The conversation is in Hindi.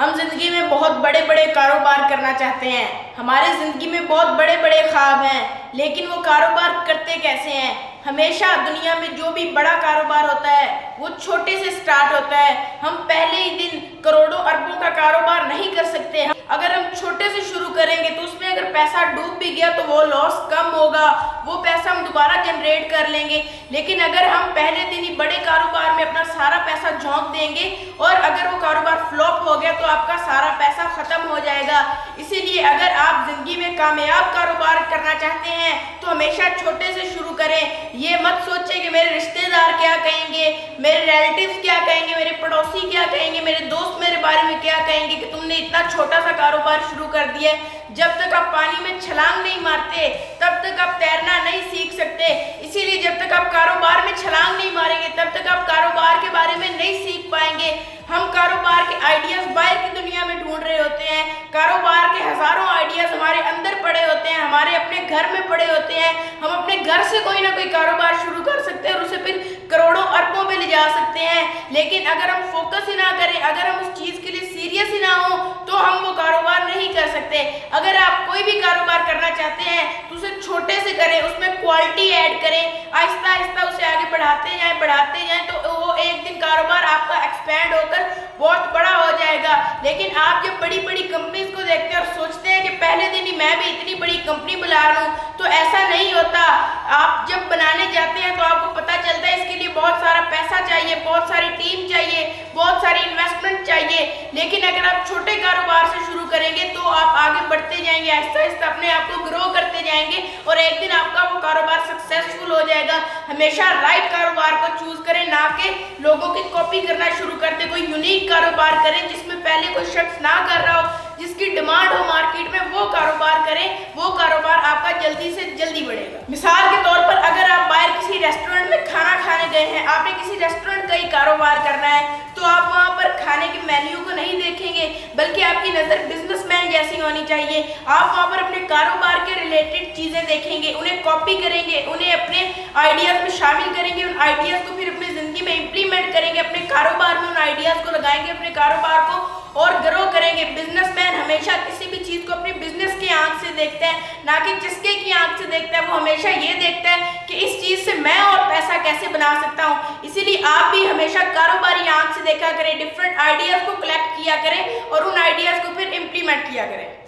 हम जिंदगी में बहुत बड़े बड़े कारोबार करना चाहते हैं। हमारे जिंदगी में बहुत बड़े बड़े ख्वाब हैं, लेकिन वो कारोबार करते कैसे हैं? हमेशा दुनिया में जो भी बड़ा कारोबार होता है वो छोटे से स्टार्ट होता है। हम पहले ही दिन करोड़ों अरबों का कारोबार नहीं कर सकते। अगर हम छोटे से शुरू करेंगे तो उसमें अगर पैसा डूब भी गया तो वो लॉस कम होगा, वो पैसा हम दोबारा जनरेट कर लेंगे। लेकिन अगर हम पहले दिन ही बड़े कारोबार में अपना सारा पैसा झोंक देंगे और अगर वो कारोबार फ्लॉप हो गया तो आपका सारा पैसा खत्म हो जाएगा। इसीलिए अगर आप जिंदगी में कामयाब कारोबार करना चाहते हैं तो हमेशा छोटे से शुरू करें। ये मत सोचें कि मेरे रिश्तेदार क्या कहेंगे, मेरे रिलेटिव्स क्या कहेंगे, मेरे पड़ोसी क्या कहेंगे, मेरे दोस्त मेरे बारे में क्या कहेंगे कि तुमने इतना छोटा सा कारोबार शुरू कर दिया। जब तक आप पानी में छलांग नहीं मारते तब तक आप तैरना नहीं सीख सकते। इसीलिए जब तक आप कारोबार में छलांग नहीं मारेंगे तब तक आप कारोबार के बारे में नहीं सीख पाएंगे। हम कारोबार के आइडियाज बाहर की दुनिया में ढूंढ रहे होते हैं। कारोबार के हजारों आइडियाज हमारे अंदर पड़े होते हैं, हमारे अपने घर में पड़े होते हैं। हम अपने घर से कोई ना कोई कारोबार शुरू कर सकते हैं और उसे फिर करोड़ों अरबों में ले जा सकते हैं। लेकिन अगर हम फोकस ही ना करें, अगर हम उस चीज के लिए सीरियस ही ना हो तो हम वो कारोबार नहीं कर सकते। अगर आप कोई भी कारोबार करना चाहते हैं तो उसे छोटे से करें, उसमें क्वालिटी ऐड करें, आहिस्ता आहिस्ता उसे आगे बढ़ाते जाएं तो वो एक दिन कारोबार आपका एक्सपैंड होकर बहुत बड़ा हो जाएगा। लेकिन आप जब बड़ी बड़ी कंपनीज को देखते हैं और सोचते हैं कि पहले दिन ही मैं भी इतनी बड़ी कंपनी बुला लूं, तो ऐसा नहीं होता। आप जब बनाने जाते हैं तो आपको पता चलता है इसके लिए बहुत सारा पैसा चाहिए, बहुत सारी टीम चाहिए, बहुत सारी इन्वेस्टमेंट चाहिए। लेकिन अगर आप छोटे कारोबार से शुरू करेंगे तो आप आगे बढ़ते जाएंगे, आहिस्ता आहिस्ता अपने आप को ग्रो करते जाएंगे और एक दिन आपका वो कारोबार सक्सेसफुल हो जाएगा। हमेशा राइट कारोबार को चूज करें, ना कि लोगों की कॉपी करना शुरू कर दे। कोई यूनिक कारोबार करें जिसमें पहले कोई शख्स ना कर रहा हो, जिसकी डिमांड हो मार्केट में, वो कारोबार करें। वो कारोबार आपका जल्दी से जल्दी बढ़ेगा। मिसाल के तौर पर अगर आप बाहर किसी रेस्टोरेंट में खाना खाने गए हैं, आपने किसी रेस्टोरेंट का ही कारोबार करना है, तो आप वहाँ पर खाने के मेन्यू को नहीं देखेंगे, बल्कि आपकी नज़र बिजनेसमैन जैसी होनी चाहिए। आप वहाँ पर अपने कारोबार के रिलेटेड चीज़ें देखेंगे, उन्हें कॉपी करेंगे, उन्हें अपने आइडियाज़ में शामिल करेंगे, उन आइडियाज़ को फिर अपनी ज़िंदगी में इम्प्लीमेंट करेंगे, अपने कारोबार में उन आइडियाज़ को लगाएंगे, अपने कारोबार को और ग्रो करेंगे। बिजनेसमैन हमेशा किसी भी चीज़ को अपनी बिजनेस की आंख से देखते हैं, ना कि चस्के की आंख से देखते हैं। वो हमेशा ये देखता है कि इस चीज़ से मैं और पैसा कैसे बना सकता हूँ। इसीलिए आप भी हमेशा कारोबारी आंख से देखा करें, डिफरेंट आइडियाज़ को कलेक्ट किया करें और उन आइडियाज़ को फिर इम्प्लीमेंट किया करें।